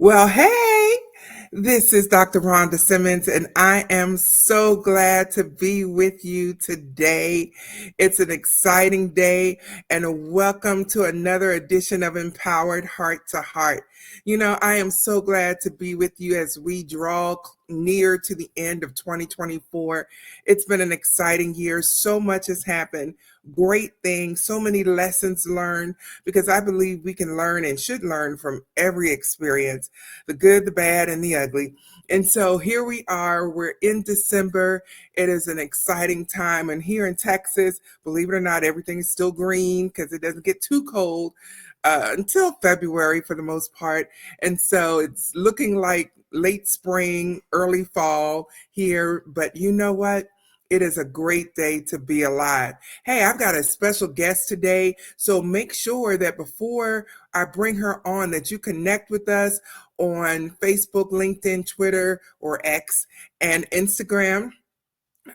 Well, hey, this is Dr. Rhonda Simmons, and I am so glad to be with you today. It's an exciting day, and a welcome to another edition of Empowered Heart to Heart. I am so glad to be with you as we draw near to the end of 2024. It's been an exciting year. So much has happened, great things, so many lessons learned, because I believe we can learn and should learn from every experience, the good, the bad, and the ugly. And so here we are, we're in December. It is an exciting time. And here in Texas, believe it or not, everything is still green because it doesn't get too cold until February for the most part. And so it's looking like late spring, early fall here. But you know what? It is a great day to be alive. Hey, I've got a special guest today, so make sure that before I bring her on that you connect with us on Facebook, LinkedIn, Twitter, or X, and Instagram.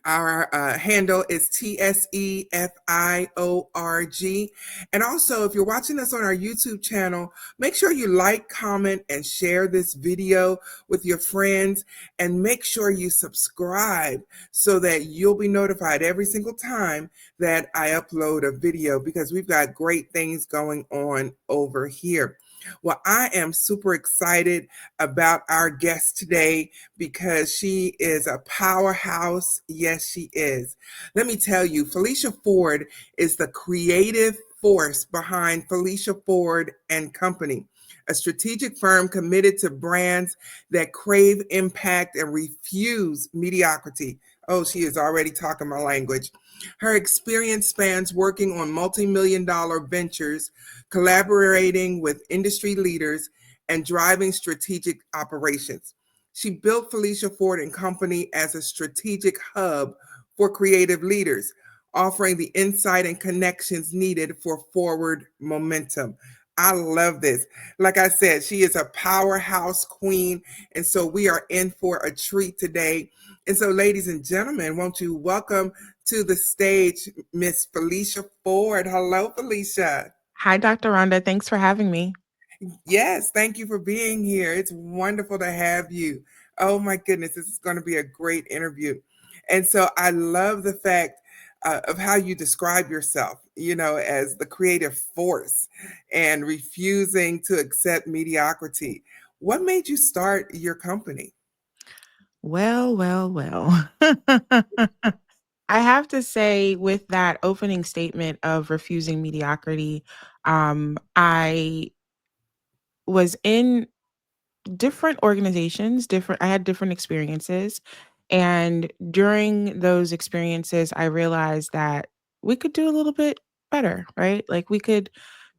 Our handle is TSEFIORG. And also, if you're watching us on our YouTube channel, make sure you like, comment, and share this video with your friends. And make sure you subscribe so that you'll be notified every single time that I upload a video, because we've got great things going on over here. Well, I am super excited about our guest today because she is a powerhouse. Yes, she is. Let me tell you, Felicia Ford is the creative force behind Felicia Ford and Company, a strategic firm committed to brands that crave impact and refuse mediocrity. Oh, she is already talking my language. Her experience spans working on multi-million-dollar ventures, collaborating with industry leaders, and driving strategic operations. She built Felicia Ford and Company as a strategic hub for creative leaders, offering the insight and connections needed for forward momentum. I love this. Like I said, she is a powerhouse queen. And so we are in for a treat today. And so, ladies and gentlemen, won't you welcome to the stage Miss Felicia Ford? Hello, Felicia. Hi, Dr. Rhonda. Thanks for having me. Yes, thank you for being here. It's wonderful to have you. Oh my goodness, this is going to be a great interview. And so I love the fact of how you describe yourself, as the creative force and refusing to accept mediocrity. What made you start your company? Well. I have to say, with that opening statement of refusing mediocrity, I was in different organizations, I had different experiences. And during those experiences, I realized that we could do a little bit better, right? Like we could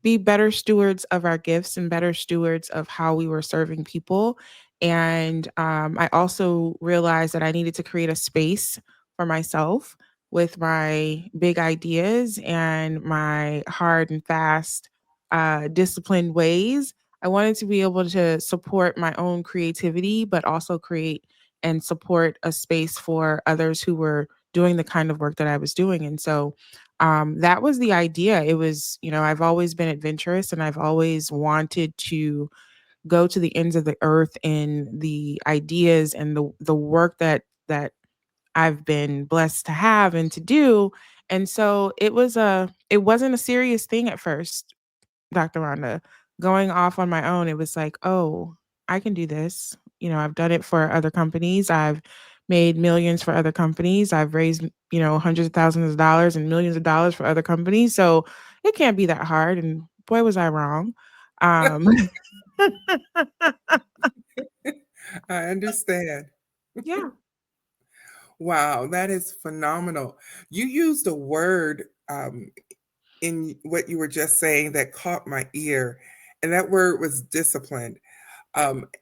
be better stewards of our gifts and better stewards of how we were serving people. And I also realized that I needed to create a space for myself with my big ideas and my hard and fast, disciplined ways. I wanted to be able to support my own creativity, but also create and support a space for others who were doing the kind of work that I was doing. And so that was the idea. It was, I've always been adventurous and I've always wanted to go to the ends of the earth in the ideas and the work that I've been blessed to have and to do. And so it wasn't a serious thing at first, Dr. Rhonda. Going off on my own, it was like, "Oh, I can do this." I've done it for other companies. I've made millions for other companies. I've raised, hundreds of thousands of dollars and millions of dollars for other companies. So it can't be that hard. And boy, was I wrong. Um, I understand. yeah. Wow, that is phenomenal. You used a word in what you were just saying that caught my ear, and that word was disciplined.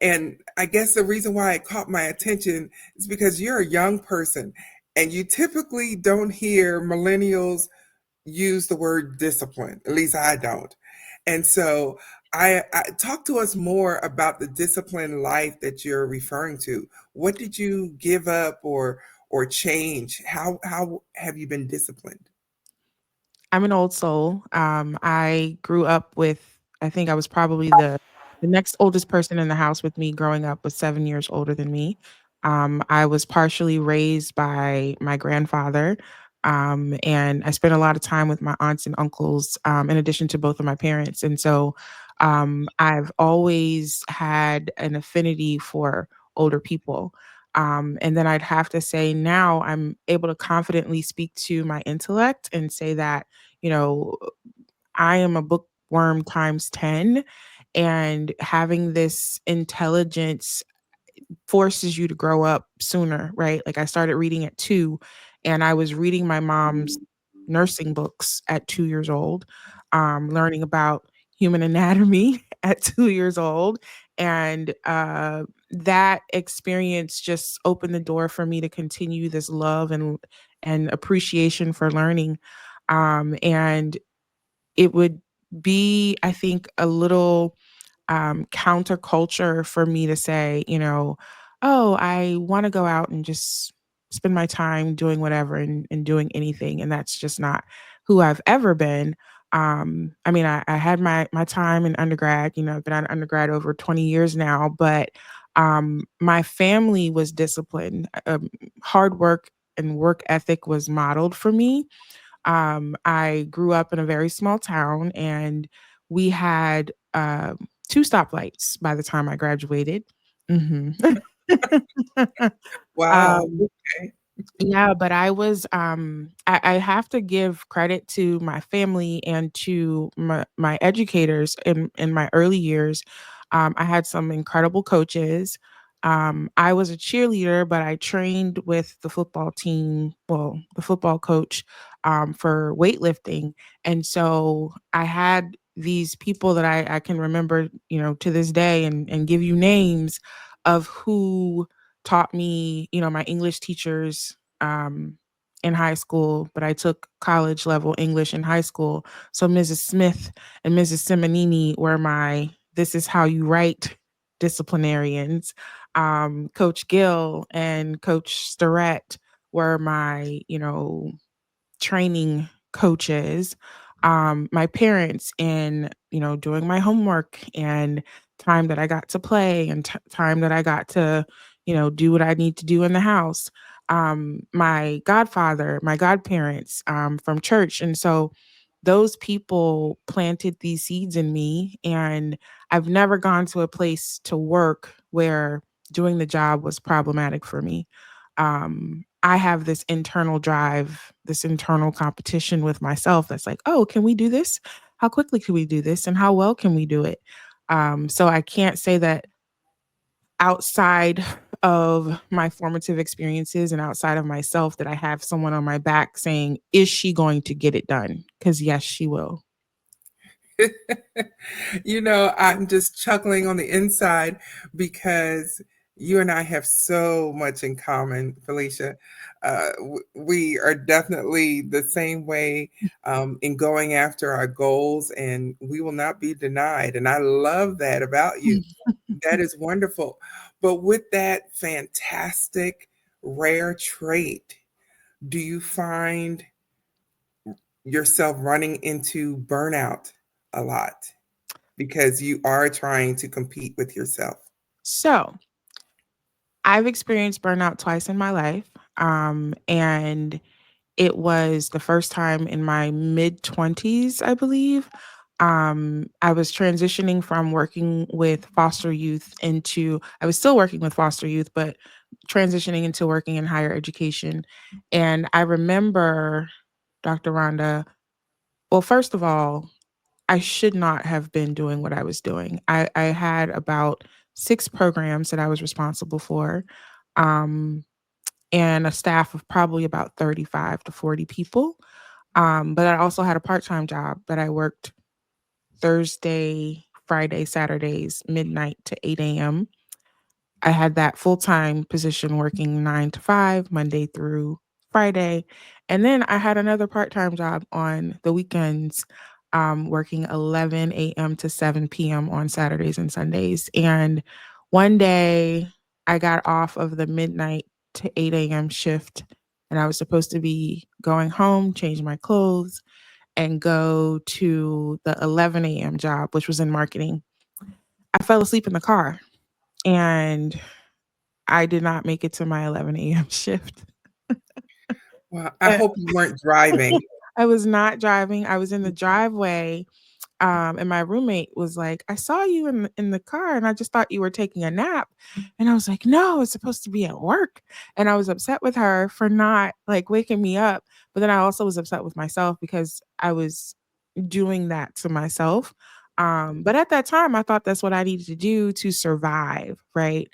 And I guess the reason why it caught my attention is because you're a young person, and you typically don't hear millennials use the word discipline. At least I don't. And so I talk to us more about the disciplined life that you're referring to. What did you give up or change? How have you been disciplined? I'm an old soul. I grew up with, I think I was probably the The next oldest person in the house with me growing up was 7 years older than me. I was partially raised by my grandfather, and I spent a lot of time with my aunts and uncles, in addition to both of my parents. And so, I've always had an affinity for older people. And then I'd have to say now I'm able to confidently speak to my intellect and say that, you know, I am a bookworm times 10, and having this intelligence forces you to grow up sooner, right? Like I started reading at 2, and I was reading my mom's nursing books at 2 years old, learning about human anatomy at 2 years old, and that experience just opened the door for me to continue this love and appreciation for learning. And it would be, I think, a little counterculture for me to say, oh, I want to go out and just spend my time doing whatever and doing anything. And that's just not who I've ever been. I mean, I had my time in undergrad, I've been an undergrad over 20 years now, but my family was disciplined. Hard work and work ethic was modeled for me. I grew up in a very small town, and we had 2 stoplights by the time I graduated. Mhm. Wow. Um, Okay. yeah, but I have to give credit to my family and to my educators in my early years. I had some incredible coaches. I was a cheerleader, but I trained with the football team, well, the football coach, for weightlifting. And so I had these people that I can remember, to this day, and give you names of who taught me, my English teachers, in high school, but I took college level English in high school. So Mrs. Smith and Mrs. Simonini were my "this is how you write" disciplinarians. Coach Gill and Coach Starrett were my, training coaches. My parents in, doing my homework and time that I got to play and time that I got to, do what I need to do in the house. My godfather, my godparents, from church. And so those people planted these seeds in me. And I've never gone to a place to work where doing the job was problematic for me. I have this internal drive, this internal competition with myself that's like, oh, can we do this? How quickly can we do this? And how well can we do it? So I can't say that outside of my formative experiences and outside of myself that I have someone on my back saying, is she going to get it done? Because yes, she will. I'm just chuckling on the inside because you and I have so much in common, Felicia. We are definitely the same way in going after our goals, and we will not be denied. And I love that about you. That is wonderful. But with that fantastic, rare trait, do you find yourself running into burnout a lot because you are trying to compete with yourself? So I've experienced burnout twice in my life. And it was the first time in my mid-20s, I believe. I was transitioning from working with foster youth into I was still working with foster youth, but transitioning into working in higher education. And I remember, Dr. Rhonda, well, first of all, I should not have been doing what I was doing. I had about 6 programs that I was responsible for. Um, and a staff of probably about 35 to 40 people. But I also had a part-time job that I worked Thursday, Friday, Saturdays, midnight to 8 a.m. I had that full-time position working 9 to 5, Monday through Friday. And then I had another part-time job on the weekends, working 11 a.m. to 7 p.m. on Saturdays and Sundays. And one day I got off of the midnight to 8 a.m. shift, and I was supposed to be going home, change my clothes, and go to the 11 a.m. job, which was in marketing. I fell asleep in the car and I did not make it to my 11 a.m. shift. Well, I hope you weren't driving. I was not driving. I was in the driveway, and my roommate was like, "I saw you in the car, and I just thought you were taking a nap." And I was like, "No, it's supposed to be at work." And I was upset with her for not like waking me up. But then I also was upset with myself because I was doing that to myself. But at that time, I thought that's what I needed to do to survive, right?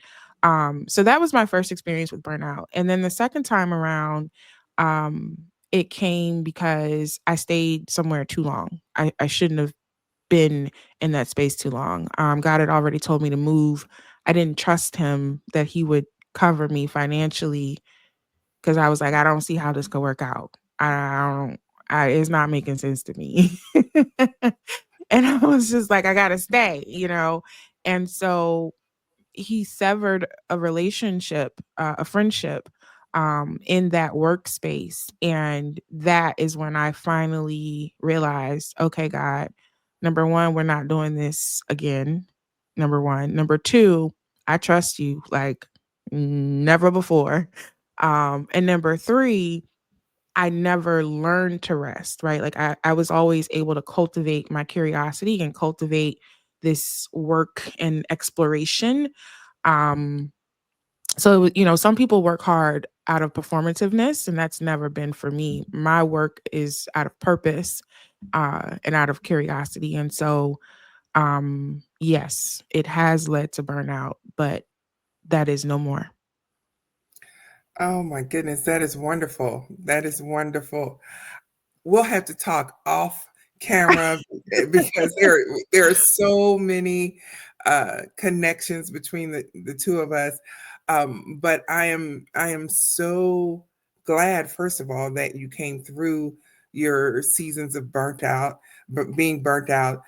So that was my first experience with burnout. And then the second time around, um, it came because I stayed somewhere too long. I shouldn't have been in that space too long. God had already told me to move. I didn't trust him that he would cover me financially because I was like, I don't see how this could work out. I don't. It's not making sense to me. And I was just like, I gotta stay, you know. And so he severed a relationship, a friendship, in that workspace. And that is when I finally realized, okay, God, number one, we're not doing this again. Number one. Number two, I trust you like never before. And number three, I never learned to rest, right? Like I was always able to cultivate my curiosity and cultivate this work and exploration. um so, some people work hard out of performativeness, and that's never been for me. My work is out of purpose, and out of curiosity. And so, yes, it has led to burnout, but that is no more. Oh my goodness, that is wonderful. That is wonderful. We'll have to talk off camera because there are so many connections between the two of us. But I am so glad, first of all, that you came through your seasons of burnt out, but being burnt out,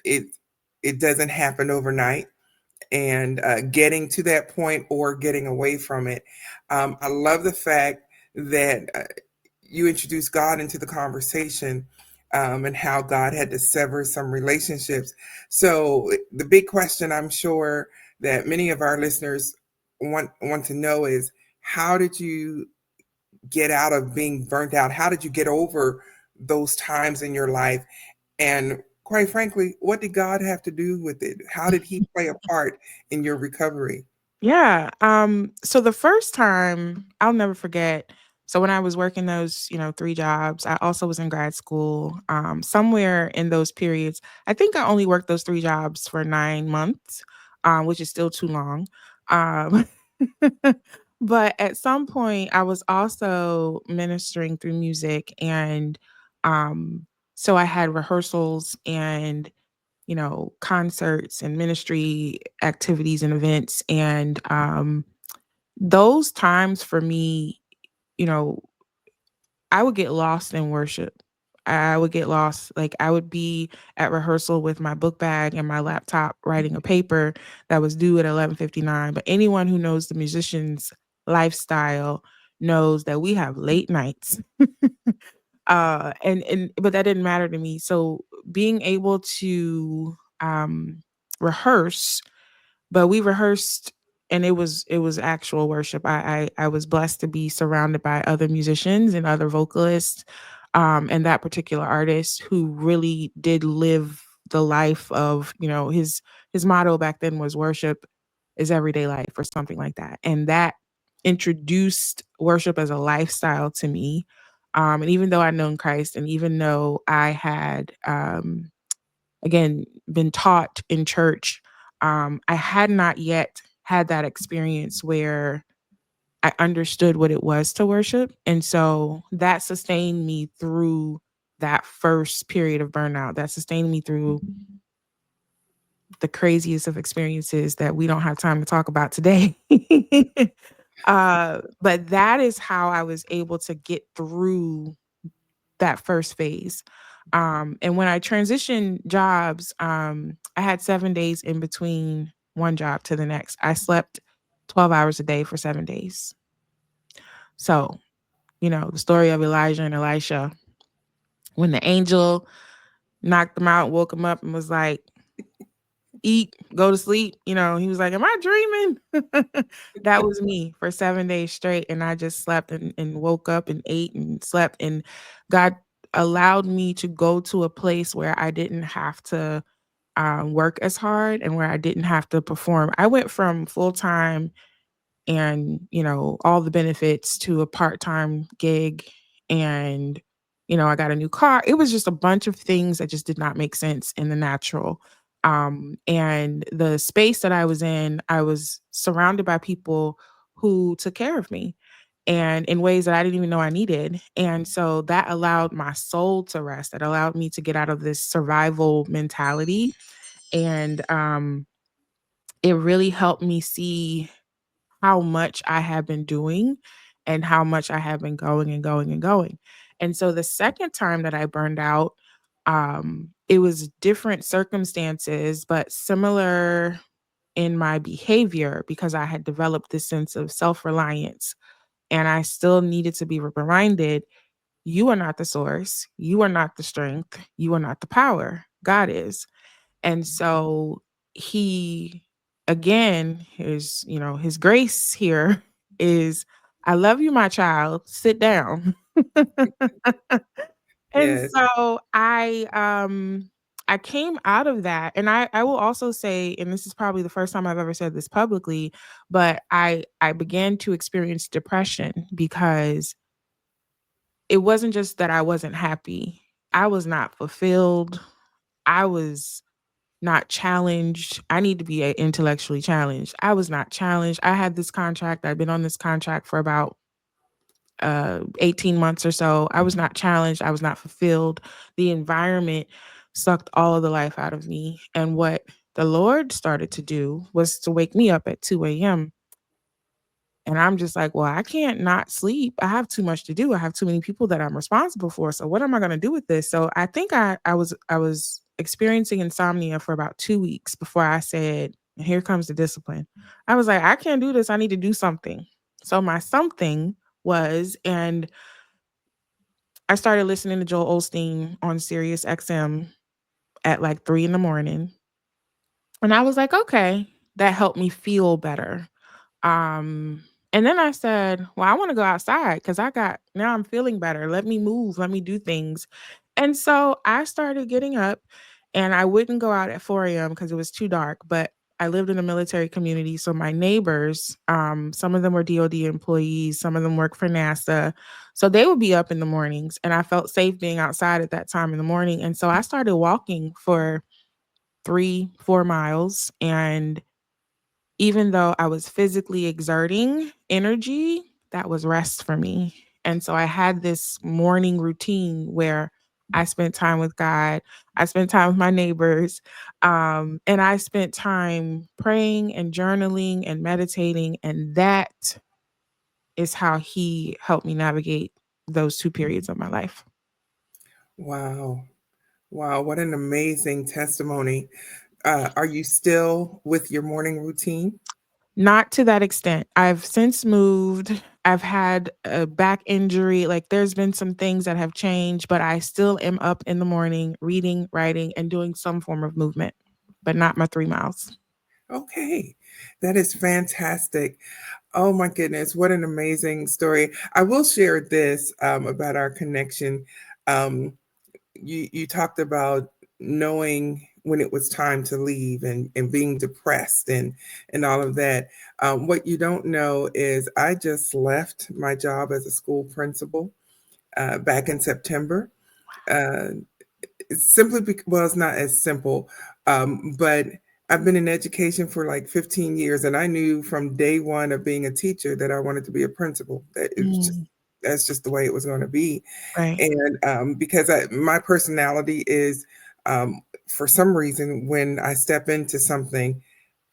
it doesn't happen overnight, and getting to that point or getting away from it. I love the fact that you introduced God into the conversation, and how God had to sever some relationships. So the big question I'm sure that many of our listeners want to know is, how did you get out of being burnt out? How did you get over those times in your life? And quite frankly, what did God have to do with it? How did he play a part in your recovery? Yeah. So the first time I'll never forget. So when I was working those, three jobs, I also was in grad school. Somewhere in those periods, I think I only worked those three jobs for 9 months, which is still too long. Um, but at some point, I was also ministering through music, and um, so I had rehearsals and concerts and ministry activities and events. And those times for me, you know, I would get lost in worship. I would get lost. Like I would be at rehearsal with my book bag and my laptop writing a paper that was due at 11:59. But anyone who knows the musician's lifestyle knows that we have late nights. And but that didn't matter to me. So being able to rehearse, but we rehearsed and it was actual worship. I was blessed to be surrounded by other musicians and other vocalists, and that particular artist who really did live the life of, his motto back then was worship is everyday life or something like that. And that introduced worship as a lifestyle to me. And even though I'd known Christ, and even though I had again been taught in church, I had not yet had that experience where I understood what it was to worship. And so that sustained me through that first period of burnout. That sustained me through the craziest of experiences that we don't have time to talk about today. But that is how I was able to get through that first phase. And when I transitioned jobs, I had 7 days in between one job to the next. I slept 12 hours a day for 7 days. So, the story of Elijah and Elisha, when the angel knocked him out, woke him up, and was like, eat, go to sleep. He was like, "Am I dreaming?" That was me for 7 days straight. And I just slept and woke up and ate and slept. And God allowed me to go to a place where I didn't have to work as hard and where I didn't have to perform. I went from full time and all the benefits to a part-time gig, and I got a new car. It was just a bunch of things that just did not make sense in the natural. And the space that I was in, I was surrounded by people who took care of me and in ways that I didn't even know I needed. And so that allowed my soul to rest. That allowed me to get out of this survival mentality. And it really helped me see how much I have been doing and how much I have been going and going and going. And so the second time that I burned out, it was different circumstances, but similar in my behavior because I had developed this sense of self reliance. And I still needed to be reminded, you are not the source. You are not the strength. You are not the power. God is. And so he, again, his grace here is, I love you, my child. Sit down. And Yes. so I came out of that, and I will also say, and this is probably the first time I've ever said this publicly, but I began to experience depression because it wasn't just that I wasn't happy. I was not fulfilled. I was not challenged. I need to be intellectually challenged. I was not challenged. I had this contract. I'd been on this contract for about 18 months or so. I was not challenged. I was not fulfilled. The environment sucked all of the life out of me. And what the Lord started to do was to wake me up at 2 a.m. And I'm just like, well, I can't not sleep. I have too much to do. I have too many people that I'm responsible for. So what am I going to do with this? So I think I was experiencing insomnia for about 2 weeks before I said, here comes the discipline. I was like, I can't do this. I need to do something. So my something was, and I started listening to Joel Osteen on Sirius XM at like 3 in the morning. And I was like, okay, that helped me feel better. Um, and then I said, well, I want to go outside because now I'm feeling better. Let me move, let me do things. And so I started getting up and I wouldn't go out at 4 a.m. because it was too dark. But I lived in a military community. So my neighbors, some of them were DOD employees, some of them worked for NASA. So they would be up in the mornings and I felt safe being outside at that time in the morning. And so I started walking for 3, 4 miles, and even though I was physically exerting energy, that was rest for me. And so I had this morning routine where I spent time with God, I spent time with my neighbors, and I spent time praying and journaling and meditating. And that is how He helped me navigate those 2 periods of my life. Wow. Wow. What an amazing testimony. Are you still with your morning routine? Not to that extent. I've since moved. I've had a back injury. Like there's been some things that have changed, but I still am up in the morning reading, writing, and doing some form of movement, but not my 3 miles. Okay. That is fantastic. Oh my goodness, what an amazing story. I will share this about our connection. Um, you talked about knowing when it was time to leave and being depressed and all of that. What you don't know is I just left my job as a school principal back in September. Uh, simply because, well, it's not as simple, but I've been in education for like 15 years, and I knew from day one of being a teacher that I wanted to be a principal. That it was just Mm, that's just the way it was going to be. right. And because my personality is, for some reason, when I step into something,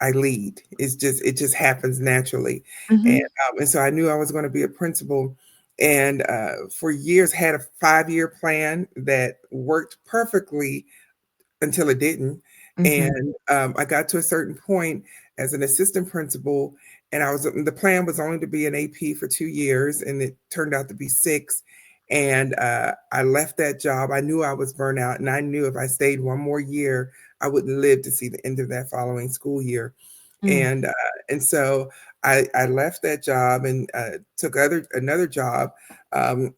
I lead. It just happens naturally, and Mhm, and so I knew I was going to be a principal, and for years had a 5-year plan that worked perfectly until it didn't. mhm, And I got to a certain point as an assistant principal, and the plan was only to be an AP for 2 years, and it turned out to be 6. And I left that job. I knew I was burnt out, and I knew if I stayed one more year, I wouldn't live to see the end of that following school year. Mm. And so I left that job and took another job. Um,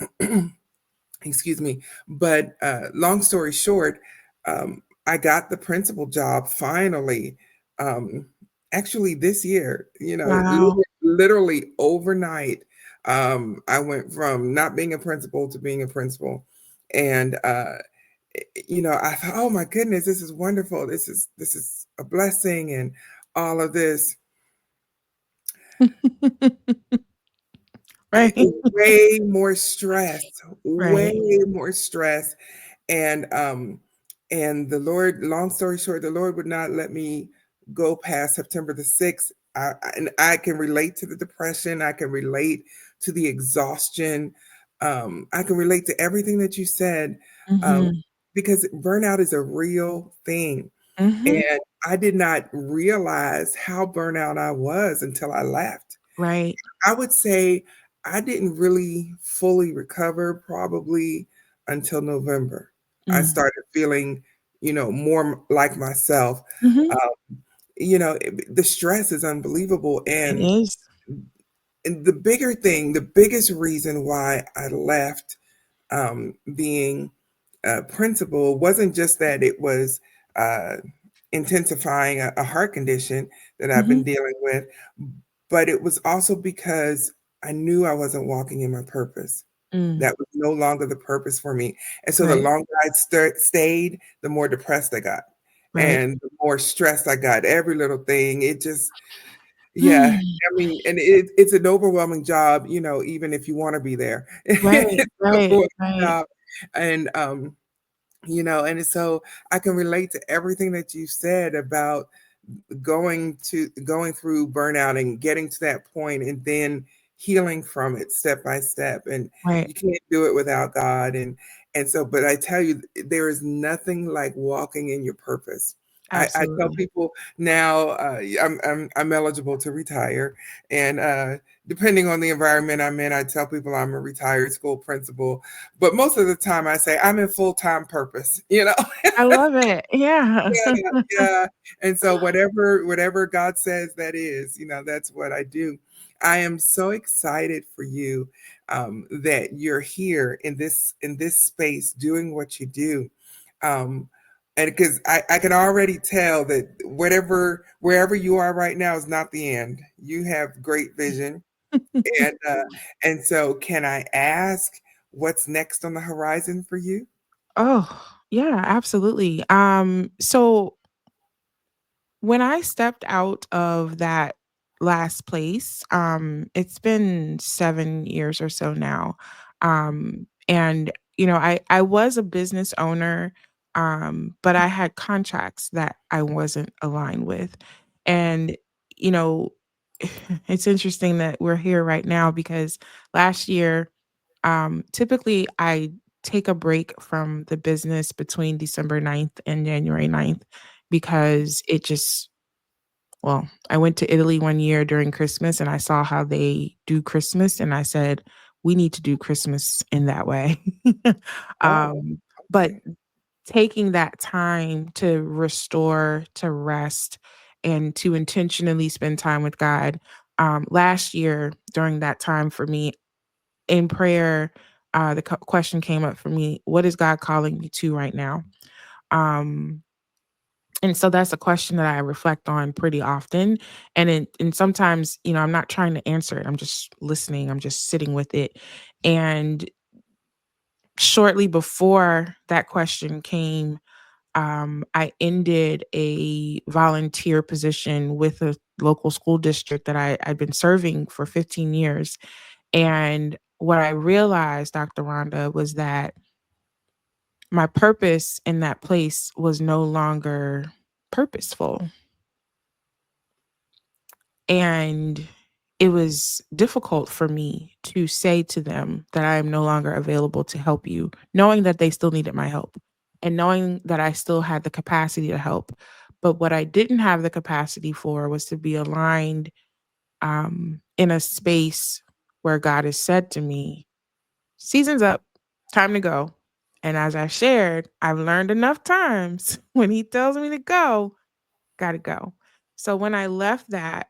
excuse me. But long story short, I got the principal job finally. Um, actually, this year, Wow. literally overnight, I went from not being a principal to being a principal, and I thought, oh my goodness, this is wonderful. This is a blessing, and all of this. Right. Way more stress, way Right. more stress. And the Lord, long story short, the Lord would not let me go past September the 6th. And I can relate to the depression, I can relate to the exhaustion, I can relate to everything that you said, um, Mhm. because burnout is a real thing. Mhm. And I did not realize how burnout I was until I left. Right. I would say I didn't really fully recover probably until November. I Mm. started feeling, more like myself. Mhm. The stress is unbelievable. It And, is. the biggest reason why I left being a principal wasn't just that it was uh, intensifying a heart condition that I've been Mhm. dealing with, but it was also because I knew I wasn't walking in my purpose. Mm. That was no longer the purpose for me. And so the Right. longer I stayed, the more depressed I got Right. and the more stressed I got. Every little thing, it just, yeah. Mm. I mean, and it's an overwhelming job, even if you want to be there. Right. It's an Right. overwhelming Right. job. And and so I can relate to everything that you said about going through burnout and getting to that point and then healing from it step by step. And Right. you can't do it without God. And so, but I tell you, there is nothing like walking in your purpose. I tell Absolutely. people now, I'm eligible to retire, and depending on the environment I'm in, I tell people I'm a retired school principal, but most of the time I say I'm in full-time purpose, I love it. Yeah. Yeah, yeah. And so whatever God says that is, that's what I do. I am so excited for you, that you're here in this space doing what you do. Um, and because I can already tell that wherever you are right now is not the end. You have great vision. And so can I ask what's next on the horizon for you? Oh, yeah, absolutely. So when I stepped out of that last place, it's been 7 years or so now. And I was a business owner, but I had contracts that I wasn't aligned with. And, you know, it's interesting that we're here right now because last year, typically I take a break from the business between December 9th and January 9th because it just well, I went to Italy one year during Christmas and I saw how they do Christmas and I said, "We need to do Christmas in that way." Oh, Um, but okay. taking that time to restore, to rest, and to intentionally spend time with God, last year during that time for me in prayer, the question came up for me, "What is God calling me to right now?" Um, and so that's a question that I reflect on pretty often. And sometimes, I'm not trying to answer it. I'm just listening. I'm just sitting with it. And shortly before that question came, I ended a volunteer position with a local school district that I'd been serving for 15 years. And what I realized, Dr. Rhonda, was that my purpose in that place was no longer purposeful. And it was difficult for me to say to them that I am no longer available to help you, knowing that they still needed my help and knowing that I still had the capacity to help. But what I didn't have the capacity for was to be aligned in a space where God has said to me, season's up. time to go. And as I shared, I've learned enough times when he tells me to go, gotta go. So when I left that,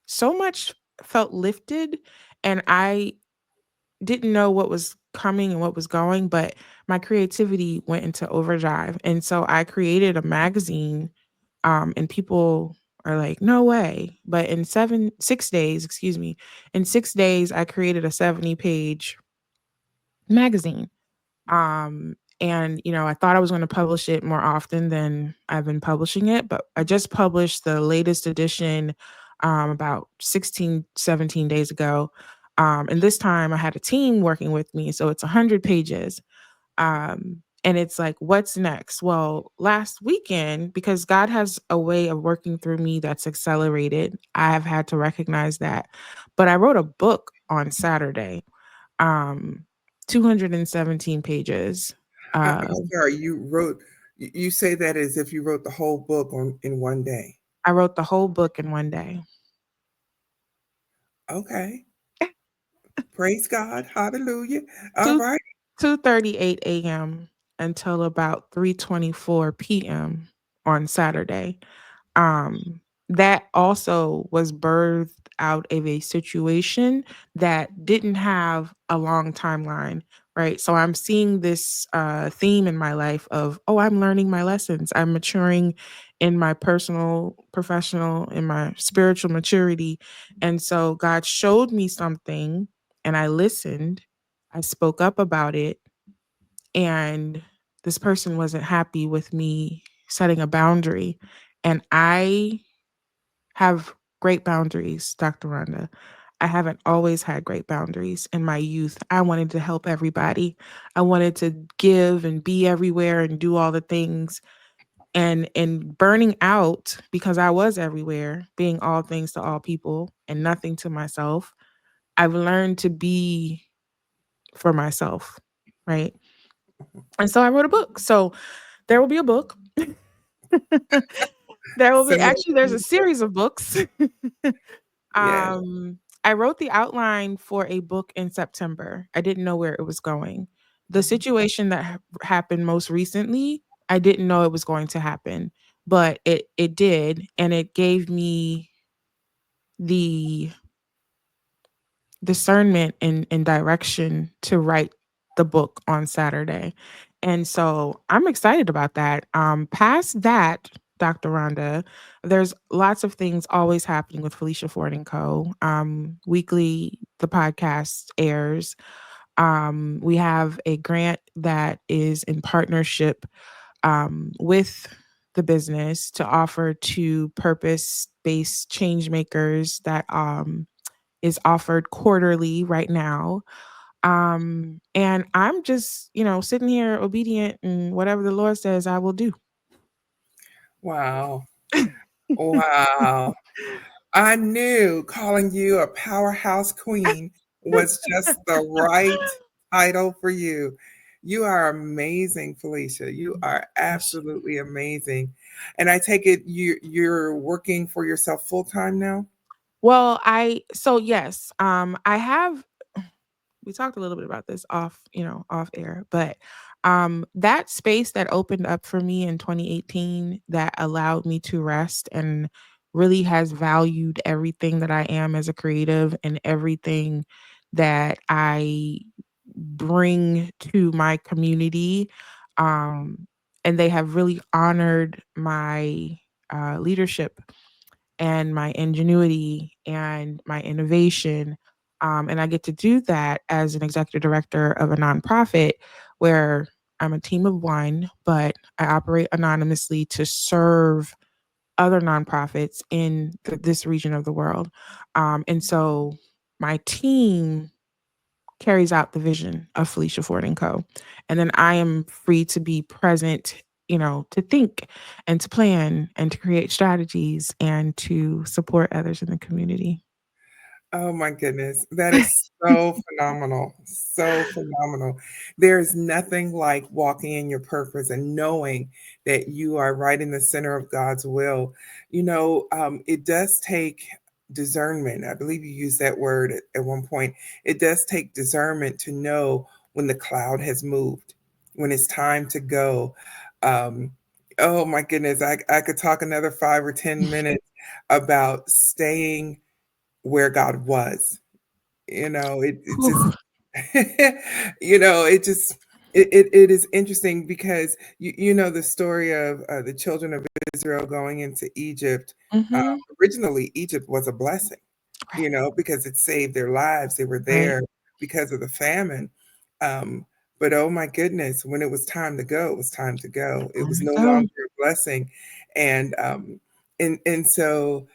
so much felt lifted, and I didn't know what was coming and what was going, but my creativity went into overdrive. And so I created a magazine, and people are like, no way. But in 6 days, excuse me, in 6 days, I created a 70-page magazine. And I thought I was going to publish it more often than I've been publishing it, but I just published the latest edition about 16, 17 days ago. And this time I had a team working with me, so it's 100 pages. And it's like, what's next? Well, last weekend, because God has a way of working through me that's accelerated, I have had to recognize that. But I wrote a book on Saturday, um, 217 pages. I'm sorry, you say that as if you wrote the whole book in one day. I wrote the whole book in one day. Okay. Praise God. Hallelujah. All 2 right. 2:38 a.m. until about 3:24 p.m. on Saturday. um that also was birthed out of a situation that didn't have a long timeline, right? So I'm seeing this theme in my life of, oh, I'm learning my lessons, I'm maturing in my personal, professional, in my spiritual maturity. And so God showed me something, and I listened, I spoke up about it, and this person wasn't happy with me setting a boundary. And I have great boundaries, Dr. Rhonda. I haven't always had great boundaries in my youth. I wanted to help everybody. I wanted to give and be everywhere and do all the things. And burning out because I was everywhere, being all things to all people and nothing to myself. I've learned to be for myself, right? And so I wrote a book. So there will be a book. There will be, Send actually, there's a it. series of books. Yes. I wrote the outline for a book in September. I didn't know where it was going. The situation that happened most recently, I didn't know it was going to happen, but it did, and it gave me the discernment and direction to write the book on Saturday. And so I'm excited about that. Past that, Dr. Rhonda, there's lots of things always happening with Felicia Ford Co. Weekly, the podcast airs. We have a grant that is in partnership with the business to offer to purpose based change makers that is offered quarterly right now. And I'm just, sitting here obedient, and whatever the Lord says, I will do. Wow. Wow. I knew calling you a powerhouse queen was just the right title for you. You are amazing, Felicia. You are absolutely amazing. And I take it you're working for yourself full time now? Well, so yes, I have, we talked a little bit about this off air, but that space that opened up for me in 2018 that allowed me to rest and really has valued everything that I am as a creative and everything that I bring to my community. Um, and they have really honored my leadership and my ingenuity and my innovation. And I get to do that as an executive director of a nonprofit where I'm a team of one, but I operate anonymously to serve other nonprofits in this region of the world. And so my team carries out the vision of Felicia Ford and Co. And then I am free to be present, to think and to plan and to create strategies and to support others in the community. Oh my goodness. That is so phenomenal. So phenomenal. There's nothing like walking in your purpose and knowing that you are right in the center of God's will. It does take discernment. I believe you used that word at one point. It does take discernment to know when the cloud has moved, when it's time to go. Um, oh my goodness, I could talk another 5 or 10 minutes about staying where God was. It just, Whew. it just, it is interesting because you know the story of the children of Israel going into Egypt. Mhm. Originally, Egypt was a blessing, Right, because it saved their lives. They were right. there because of the famine. Um, but oh my goodness, when it was time to go, it was time to go. It was Time no to go. longer a blessing, and so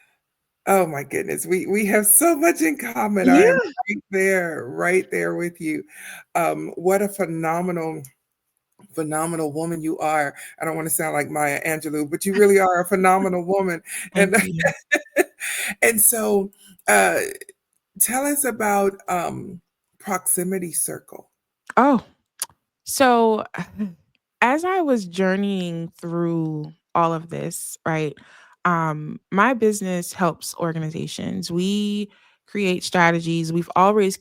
oh my goodness, we have so much in common. I am Yeah. right there with you. What a phenomenal woman you are. I don't want to sound like Maya Angelou, but you really are a phenomenal woman. Thank And you. and so uh tell us about proximity circle. Oh, so as I was journeying through all of this, right? My business helps organizations. We create strategies. We've always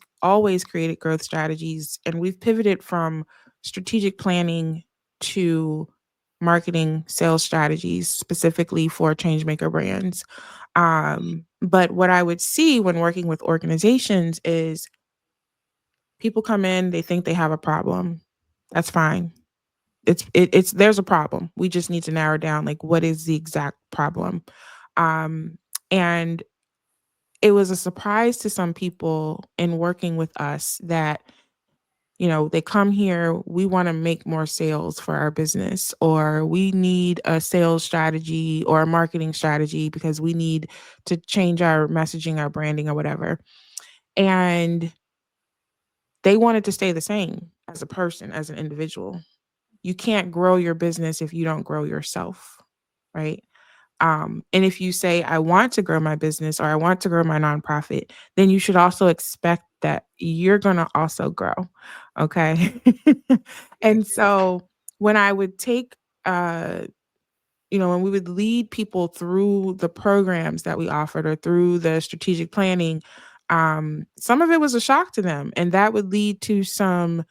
created growth strategies, and we've pivoted from strategic planning to marketing sales strategies specifically for changemaker brands. But what I would see when working with organizations is people come in, they think they have a problem. That's fine. It's there's a problem. We just need to narrow down like what is the exact problem. Um and it was a surprise to some people in working with us that they come here, we want to make more sales for our business, or we need a sales strategy or a marketing strategy because we need to change our messaging, our branding, or whatever. And they wanted to stay the same as a person, as an individual. You can't grow your business if you don't grow yourself, right? And if you say, I want to grow my business or I want to grow my nonprofit, then you should also expect that you're going to also grow. Okay. And so when I would take, when we would lead people through the programs that we offered or through the strategic planning, some of it was a shock to them. And that would lead to some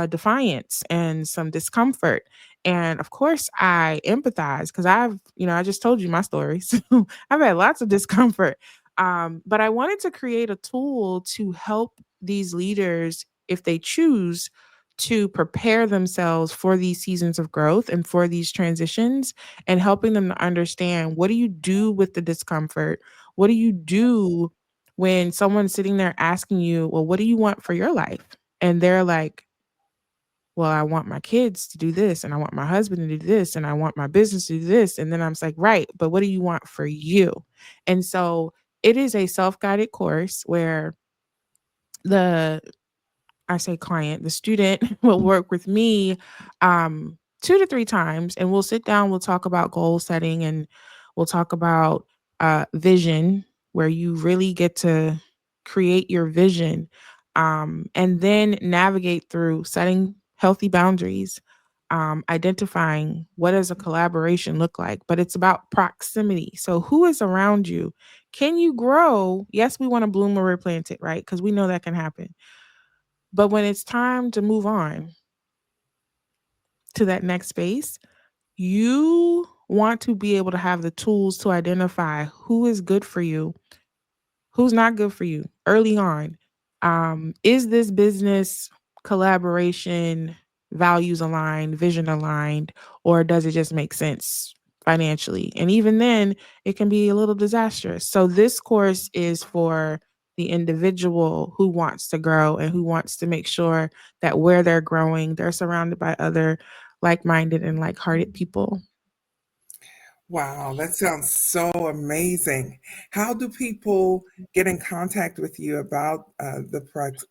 defiance and some discomfort. And of course, I empathize because I just told you my story. So I've had lots of discomfort. But I wanted to create a tool to help these leaders, if they choose, to prepare themselves for these seasons of growth and for these transitions, and helping them to understand, what do you do with the discomfort? What do you do when someone's sitting there asking you, well, what do you want for your life? And they're like, well, I want my kids to do this, and I want my husband to do this, and I want my business to do this. And then I'm just like, right, but what do you want for you? And so it is a self guided course where the I say client, the student will work with me 2 to 3 times, and we'll sit down, we'll talk about goal setting, and we'll talk about vision, where you really get to create your vision, and then navigate through setting healthy boundaries, identifying what does a collaboration look like. But it's about proximity. So who is around you? Can you grow? Yes, we want to bloom where we're planted, right? Because we know that can happen, but when it's time to move on to that next space, you want to be able to have the tools to identify who is good for you, who's not good for you early on. Is this business collaboration, values aligned, vision aligned, or does it just make sense financially? And even then, it can be a little disastrous. So, this course is for the individual who wants to grow and who wants to make sure that where they're growing, they're surrounded by other like minded and like hearted people. Wow, that sounds so amazing. How do people get in contact with you about the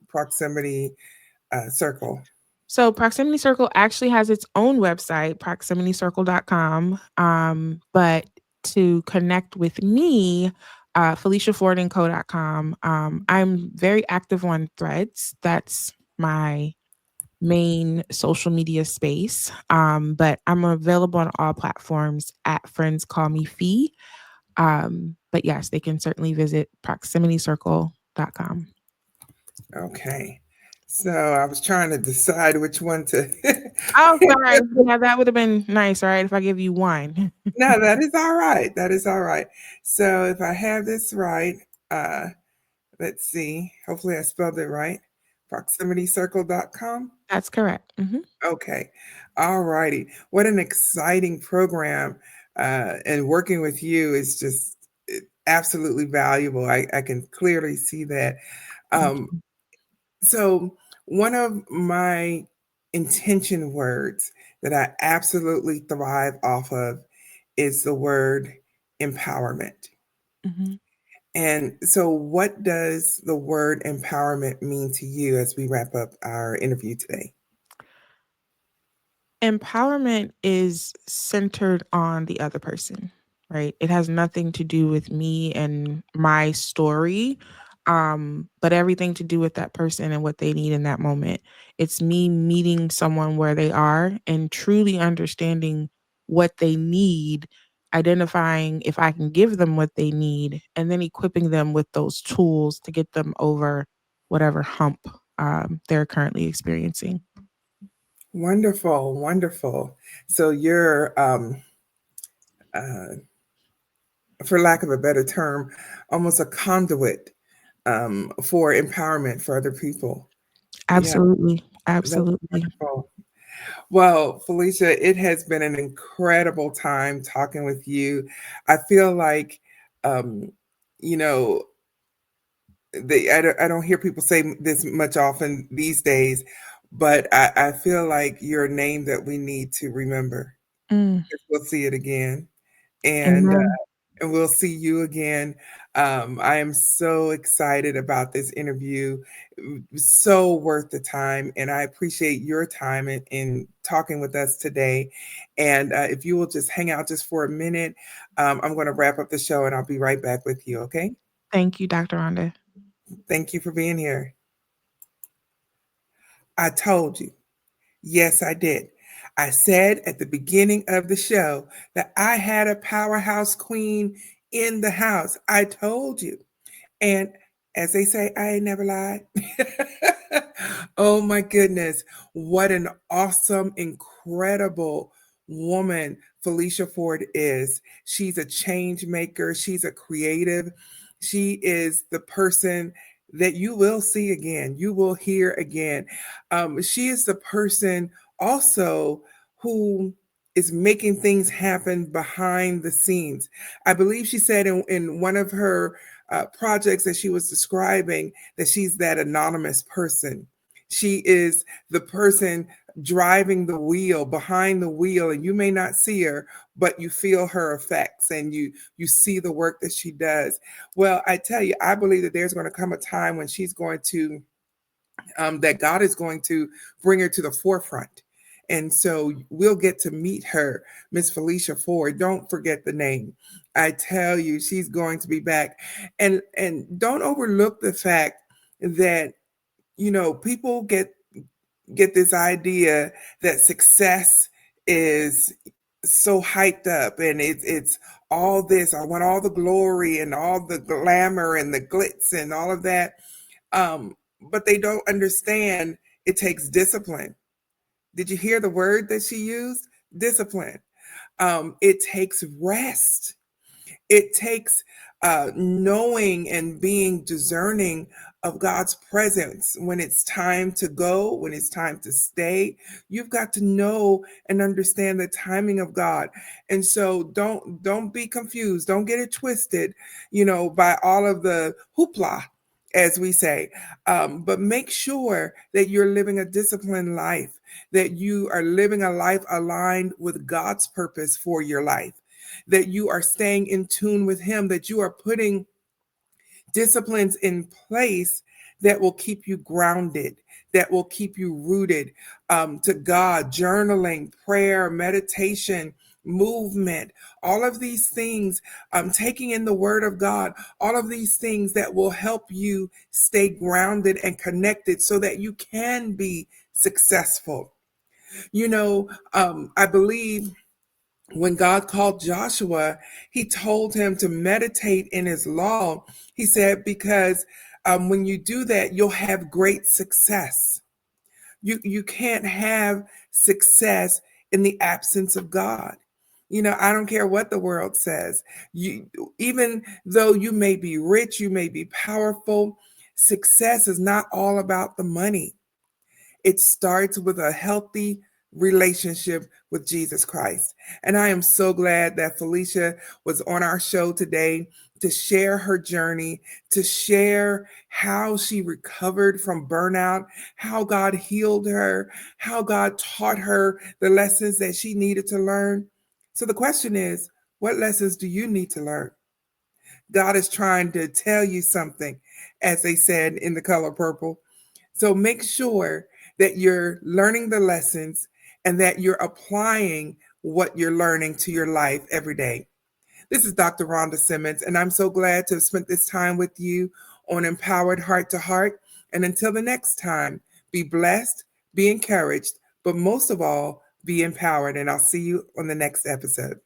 proximity circle? So Proximity Circle actually has its own website, proximitycircle.com. But to connect with me, FeliciaFord Co.com. I'm very active on Threads. That's my main social media space. But I'm available on all platforms at Friends Call Me Fee. But yes, they can certainly visit proximitycircle.com. Okay. So I was trying to decide which one to. Oh, sorry. Yeah, that would have been nice, right? If I give you one. No, that is all right. That is all right. So if I have this right, uh, let's see. Hopefully I spelled it right. Proximitycircle.com. That's correct. Hmm. Okay. All righty. What an exciting program. And working with you is just absolutely valuable. I can clearly see that. Thank Um, you. so, one of my intention words that I absolutely thrive off of is the word empowerment. Hmm. And so, what does the word empowerment mean to you as we wrap up our interview today? Empowerment is centered on the other person, right? It has nothing to do with me and my story, but everything to do with that person and what they need in that moment. It's me meeting someone where they are and truly understanding what they need, identifying if I can give them what they need, and then equipping them with those tools to get them over whatever hump they're currently experiencing. Wonderful, wonderful. So, you're, uh, for lack of a better term, almost a conduit for empowerment for other people. Yeah, Absolutely, that's absolutely. wonderful. Well, Felicia, it has been an incredible time talking with you. I feel like, um, you know, I don't hear people say this much often these days, but I feel like you're a name that we need to remember. Mm, 'Cause we'll see it again, and amen. we'll see you again. I am so excited about this interview. So worth the time, and I appreciate your time in talking with us today. And if you will just hang out just for a minute, I'm going to wrap up the show, and I'll be right back with you. Okay? Thank you, Dr. Rhonda. Thank you for being here. I told you. Yes, I did. I said at the beginning of the show that I had a powerhouse queen in the house. I told you. And as they say, I ain't never lied. Oh my goodness. What an awesome, incredible woman Felicia Ford is. She's a change maker, she's a creative. She is the person that you will see again, you will hear again. She is the person also who is making things happen behind the scenes. I believe she said in one of her projects that she was describing that she's that anonymous person. She is the person driving the wheel behind the wheel, and you may not see her, but you feel her effects and you see the work that she does. Well, I tell you, I believe that there's going to come a time when she's going to that God is going to bring her to the forefront. And so we'll get to meet her, Miss Felicia Ford. Don't forget the name. I tell you, she's going to be back. And don't overlook the fact that people get this idea that success is so hyped up and it's all this. I want all the glory and all the glamour and the glitz and all of that. Um, but they don't understand it takes discipline. Did you hear the word that she used? Discipline. It takes rest. It takes knowing and being discerning of God's presence when it's time to go, when it's time to stay. You've got to know and understand the timing of God. And so don't be confused. Don't get it twisted, by all of the hoopla, as we say. But make sure that you're living a disciplined life, that you are living a life aligned with God's purpose for your life, that you are staying in tune with Him, that you are putting disciplines in place that will keep you grounded, that will keep you rooted to God, journaling, prayer, meditation, movement, all of these things, taking in the word of God, all of these things that will help you stay grounded and connected so that you can be successful. I believe when God called Joshua, he told him to meditate in his law. He said, because When you do that, you'll have great success. You can't have success in the absence of God. I don't care what the world says. You Even though you may be rich, you may be powerful, success is not all about the money. It starts with a healthy relationship with Jesus Christ. And I am so glad that Felicia was on our show today to share her journey, to share how she recovered from burnout, how God healed her, how God taught her the lessons that she needed to learn. So the question is, what lessons do you need to learn? God is trying to tell you something, as they said in The Color Purple. So make sure that you're learning the lessons and that you're applying what you're learning to your life every day. This is Dr. Rhonda Simmons, and I'm so glad to have spent this time with you on Empowered Heart to Heart. And until the next time, be blessed, be encouraged, but most of all, be empowered. And I'll see you on the next episode.